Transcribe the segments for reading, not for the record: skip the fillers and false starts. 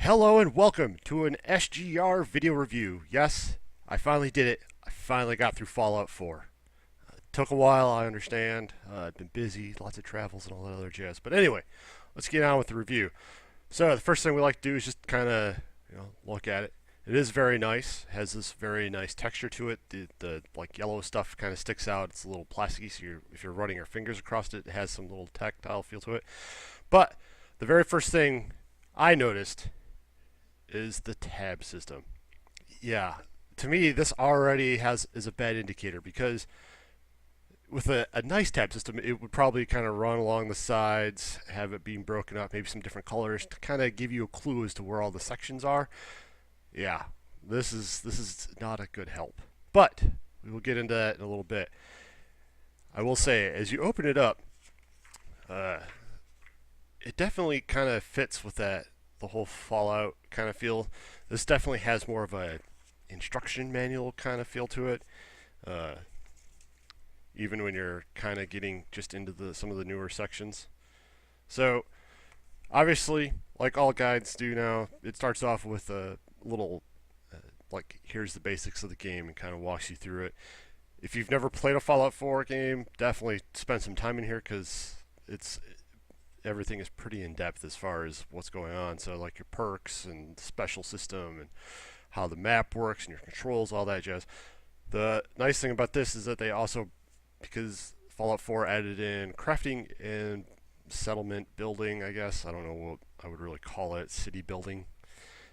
Hello and welcome to an SGR video review. Yes, I finally did it. I finally got through Fallout 4. Took a while, I understand. I've been busy, lots of travels and all that other jazz. But anyway, let's get on with the review. So the first thing we like to do is just kind of, look at it. It is very nice. It has this very nice texture to it. The like yellow stuff kind of sticks out. It's a little plasticky, so if you're running your fingers across it, it has some little tactile feel to it. But the very first thing I noticed is the tab system. Yeah, to me this already is a bad indicator, because with a nice tab system it would probably kind of run along the sides, have it being broken up, maybe some different colors to kind of give you a clue as to where all the sections are. Yeah, this is not a good help, but we will get into that in a little bit. I will say, as you open it up, it definitely kind of fits with the whole Fallout kind of feel. This definitely has more of a instruction manual kind of feel to it, even when you're kind of getting just into some of the newer sections. So obviously, like all guides do now, it starts off with a little like, here's the basics of the game, and kind of walks you through it. If you've never played a Fallout 4 game, definitely spend some time in here, because everything is pretty in depth as far as what's going on. So like your perks and the special system and how the map works and your controls, all that jazz. The nice thing about this is that they also, because Fallout 4 added in crafting and settlement building, I guess, I don't know what I would really call it, city building.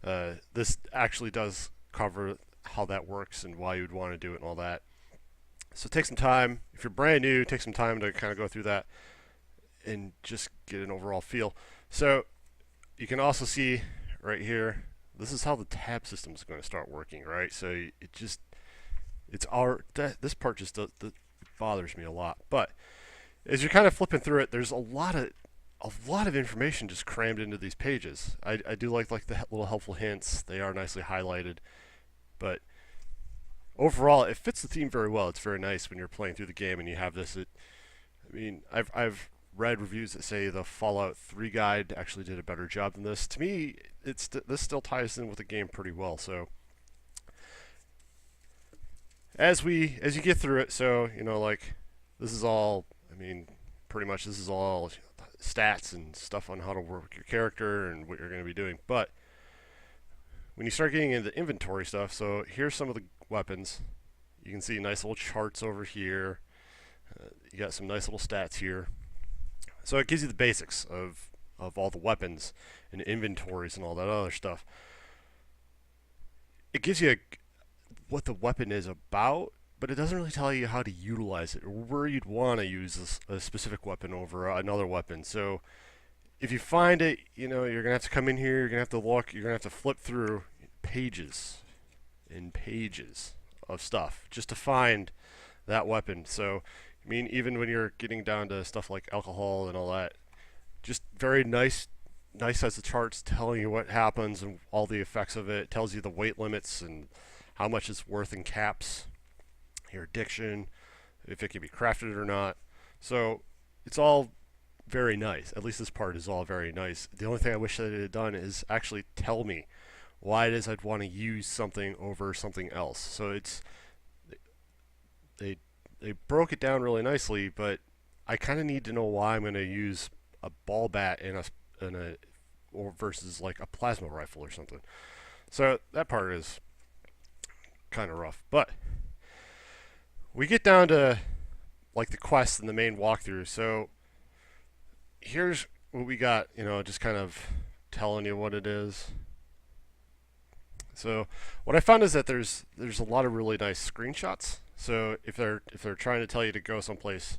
This actually does cover how that works and why you'd want to do it and all that. So take some time. If you're brand new, take some time to kind of go through that and just get an overall feel. So you can also see right here, this is how the tab system is going to start working, right? So this part just bothers me a lot. But as you're kind of flipping through it, there's a lot of information just crammed into these pages. I do like the little helpful hints. They are nicely highlighted, but overall it fits the theme very well. It's very nice when you're playing through the game and you have this. I've read reviews that say the Fallout 3 guide actually did a better job than this. To me, this still ties in with the game pretty well. So as you get through it, so like, this is all, pretty much this is all stats and stuff on how to work your character and what you're going to be doing. But when you start getting into inventory stuff, so here's some of the weapons. You can see nice little charts over here. You got some nice little stats here. So it gives you the basics of all the weapons and inventories and all that other stuff. It gives you what the weapon is about, but it doesn't really tell you how to utilize it or where you'd want to use a specific weapon over another weapon. So if you find it, you're going to have to come in here, you're going to have to look, you're going to have to flip through pages and pages of stuff just to find that weapon. So even when you're getting down to stuff like alcohol and all that, just very nice sets of charts telling you what happens and all the effects of it. It tells you the weight limits and how much it's worth in caps, your addiction, if it can be crafted or not. So it's all very nice. At least this part is all very nice. The only thing I wish that it had done is actually tell me why it is I'd want to use something over something else. So they broke it down really nicely, but I kind of need to know why I'm going to use a ball bat or versus like a plasma rifle or something. So that part is kind of rough. But we get down to like the quest and the main walkthrough. So here's what we got, just kind of telling you what it is. So what I found is that there's a lot of really nice screenshots. So if they're trying to tell you to go someplace,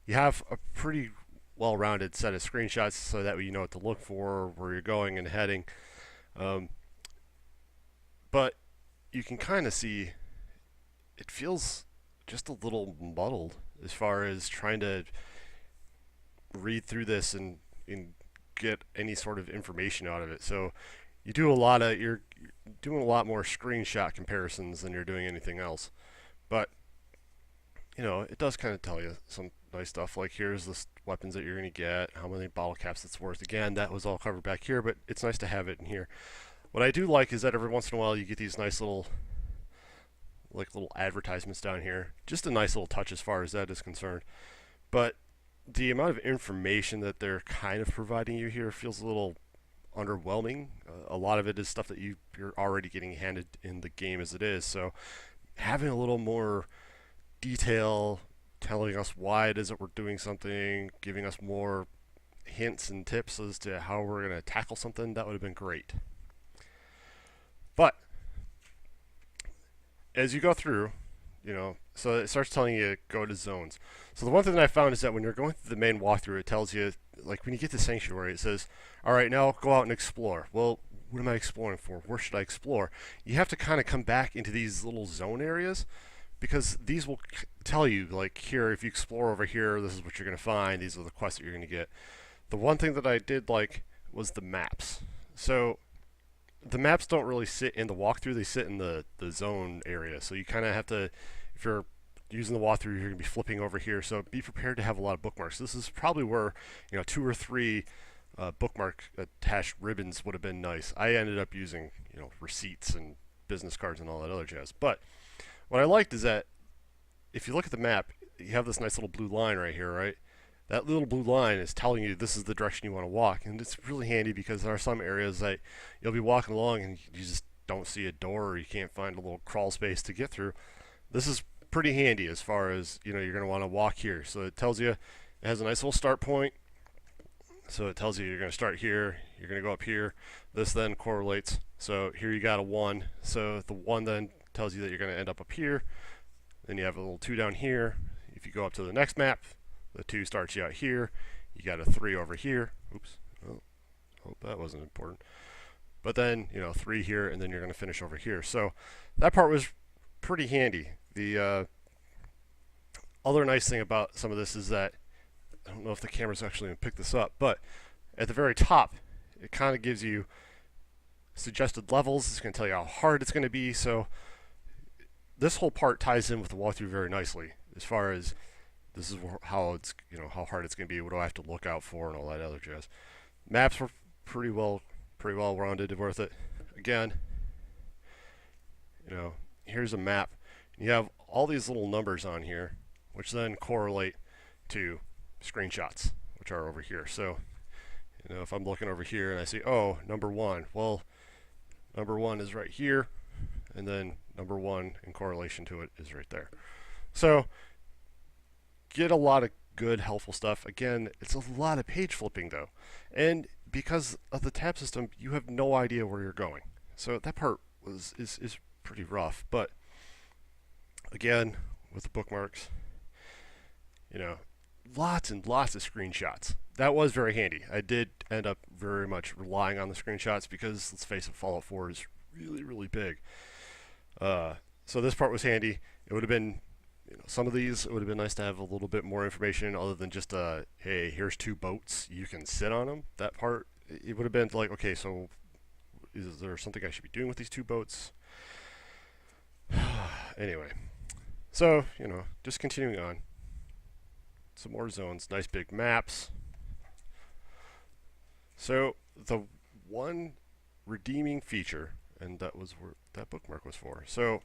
you have a pretty well-rounded set of screenshots, so that way you know what to look for, where you're going and heading. But you can kind of see it feels just a little muddled as far as trying to read through this and get any sort of information out of it. So you're doing a lot more screenshot comparisons than you're doing anything else. But it does kind of tell you some nice stuff, like here's the weapons that you're going to get, how many bottle caps it's worth. Again, that was all covered back here, but it's nice to have it in here. What I do like is that every once in a while you get these nice little advertisements down here. Just a nice little touch as far as that is concerned. But the amount of information that they're kind of providing you here feels a little underwhelming. A lot of it is stuff that you're already getting handed in the game as it is. So having a little more detail, telling us why it is that we're doing something, giving us more hints and tips as to how we're going to tackle something, that would have been great. But as you go through, so it starts telling you go to zones. So the one thing that I found is that when you're going through the main walkthrough, it tells you, like when you get to Sanctuary, it says, all right, now go out and explore. Well, what am I exploring for? Where should I explore? You have to kind of come back into these little zone areas, because these will tell you, like, here, if you explore over here, this is what you're going to find. These are the quests that you're going to get. The one thing that I did like was the maps. So the maps don't really sit in the walkthrough, they sit in the zone area. So you kind of have to, if you're using the walkthrough, you're going to be flipping over here. So be prepared to have a lot of bookmarks. This is probably where 2 or 3 bookmark attached ribbons would have been nice. I ended up using receipts and business cards and all that other jazz. But what I liked is that if you look at the map, you have this nice little blue line right here, right? That little blue line is telling you this is the direction you want to walk, and it's really handy because there are some areas that you'll be walking along and you just don't see a door, or you can't find a little crawl space to get through. This is pretty handy as far as you're going to want to walk here. So it tells you, it has a nice little start point. So it tells you you're going to start here, you're going to go up here. This then correlates. So here you got a 1. So the 1 then tells you that you're going to end up here. Then you have a little 2 down here. If you go up to the next map, the 2 starts you out here. You got a 3 over here. Oops. Oh, hope that wasn't important. But then, 3 here, and then you're going to finish over here. So that part was pretty handy. The other nice thing about some of this is that, I don't know if the camera's actually going to pick this up, but at the very top, it kind of gives you suggested levels. It's going to tell you how hard it's going to be. So this whole part ties in with the walkthrough very nicely, as far as this is how it's how hard it's going to be, what do I have to look out for, and all that other jazz. Maps were pretty well rounded, worth it. Again, here's a map. You have all these little numbers on here, which then correlate to screenshots, which are over here. So, if I'm looking over here and I see, oh, number 1, well, number 1 is right here, and then number 1 in correlation to it is right there. So get a lot of good, helpful stuff. Again, it's a lot of page flipping though, and because of the tab system, you have no idea where you're going. So that part is pretty rough. But again, with the bookmarks, lots and lots of screenshots. That was very handy. I did end up very much relying on the screenshots because, let's face it, Fallout 4 is really, really big. So this part was handy. It would have been, some of these, it would have been nice to have a little bit more information other than just, hey, here's 2 boats, you can sit on them. That part, it would have been like, okay, so is there something I should be doing with these 2 boats? Anyway, so, just continuing on. Some more zones, nice big maps. So the one redeeming feature, and that was where that bookmark was for. So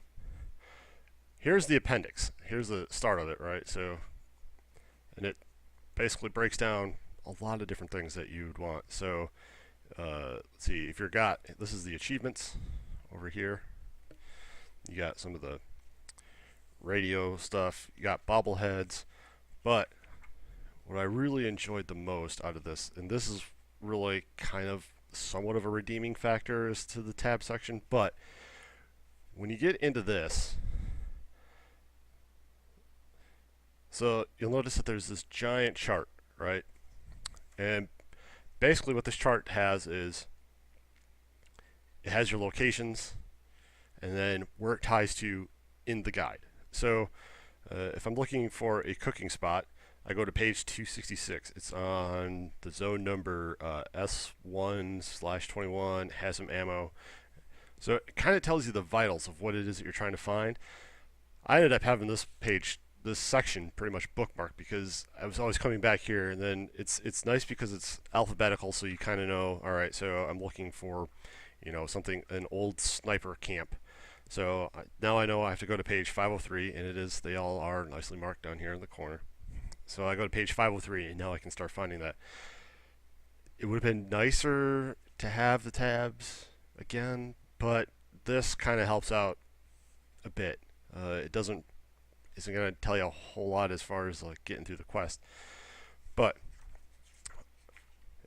here's the appendix. Here's the start of it, right? So, and it basically breaks down a lot of different things that you'd want. So let's see, if you've got, this is the achievements over here. You got some of the radio stuff. You got bobbleheads. But what I really enjoyed the most out of this, and this is really kind of somewhat of a redeeming factor as to the tab section, but when you get into this, so you'll notice that there's this giant chart, right? And basically what this chart has is, it has your locations and then where it ties to in the guide. So if I'm looking for a cooking spot, I go to page 266. It's on the zone number S1/21, has some ammo. So it kind of tells you the vitals of what it is that you're trying to find. I ended up having this page, this section, pretty much bookmarked because I was always coming back here, and then it's nice because it's alphabetical, so you kind of know, all right, so I'm looking for, you know, something, an old sniper camp. So now I know I have to go to page 503, and it is, they all are nicely marked down here in the corner. So I go to page 503, and now I can start finding that. It would have been nicer to have the tabs again, but this kind of helps out a bit. It isn't going to tell you a whole lot as far as like getting through the quest, but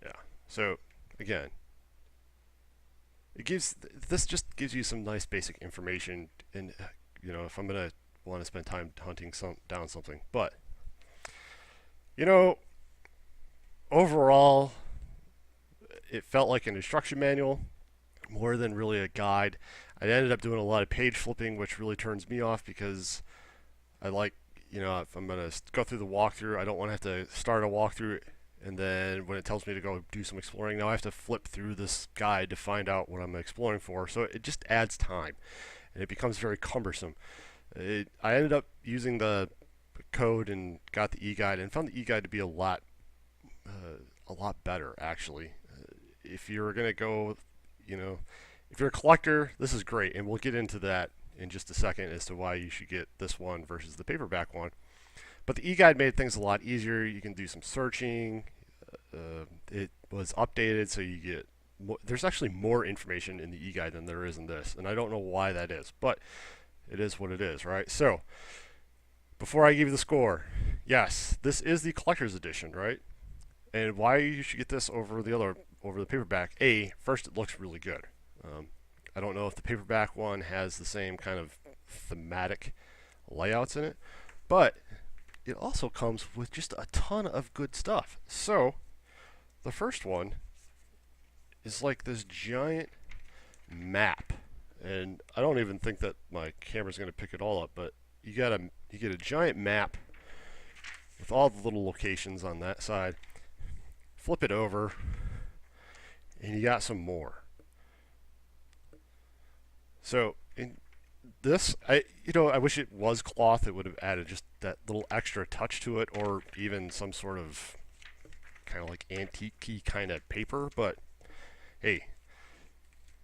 yeah. So again, this just gives you some nice basic information, and you know, if I'm gonna want to spend time hunting down something. But you know, overall, it felt like an instruction manual more than really a guide. I ended up doing a lot of page flipping, which really turns me off because I like, you know, if I'm gonna go through the walkthrough, I don't want to have to start a walkthrough and then when it tells me to go do some exploring, now I have to flip through this guide to find out what I'm exploring for. So it just adds time, and it becomes very cumbersome. I ended up using the code and got the e-guide, and found the e-guide to be a lot better actually. If you're gonna go, you know, if you're a collector, this is great, and we'll get into that in just a second as to why you should get this one versus the paperback one. But the e-guide made things a lot easier. You can do some searching. It was updated, so you get there's actually more information in the e-guide than there is in this, and I don't know why that is, but it is what it is, right? So before I give you the score, yes, this is the collector's edition, right? And why you should get this over the paperback? First, it looks really good. I don't know if the paperback one has the same kind of thematic layouts in it, but it also comes with just a ton of good stuff. So the first one is like this giant map, and I don't even think that my camera's going to pick it all up, but you get a giant map with all the little locations on that side. Flip it over, and you got some more. So in this, I wish it was cloth. It would have added just that little extra touch to it, or even some sort of kind of like antique-y kind of paper. But hey,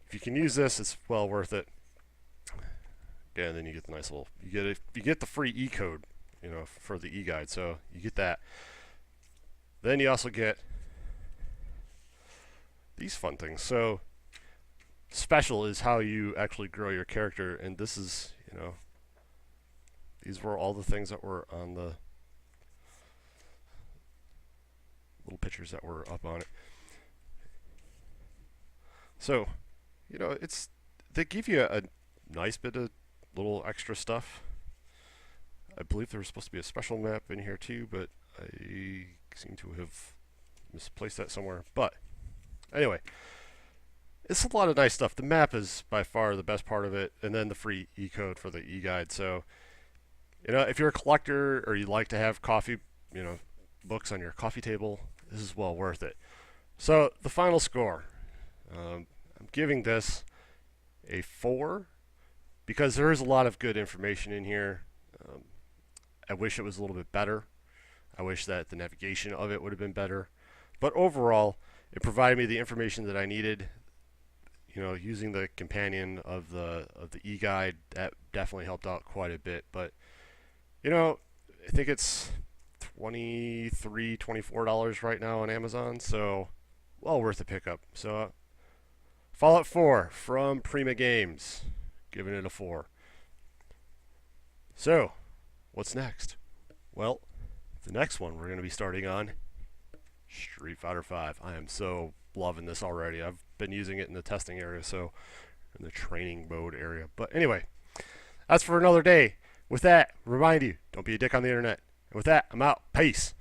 if you can use this, it's well worth it. Yeah, and then you get the nice little, you get the free e-code, you know, for the e-guide. So you get that. Then you also get these fun things. So special is how you actually grow your character, and this is, you know, these were all the things that were on the little pictures that were up on it. So, you know, they give you a nice bit of little extra stuff. I believe there was supposed to be a special map in here too, but I seem to have misplaced that somewhere. But anyway, it's a lot of nice stuff. The map is by far the best part of it, and then the free e-code for the e-guide. So, you know, if you're a collector or you like to have coffee, you know, books on your coffee table, this is well worth it. So the final score, I'm giving this a 4 because there is a lot of good information in here. I wish it was a little bit better. I wish that the navigation of it would have been better. But overall, it provided me the information that I needed. You know, using the companion of the e-guide, that definitely helped out quite a bit. But you know, I think it's $23, $24 right now on Amazon, so well worth the pickup. So Fallout 4 from Prima Games, giving it a 4. So what's next? Well, the next one we're going to be starting on Street Fighter 5. I am so loving this already. I've been using it in the testing area, so in the training mode area. But anyway, that's for another day. With that, remind you, don't be a dick on the internet. And with that, I'm out. Peace.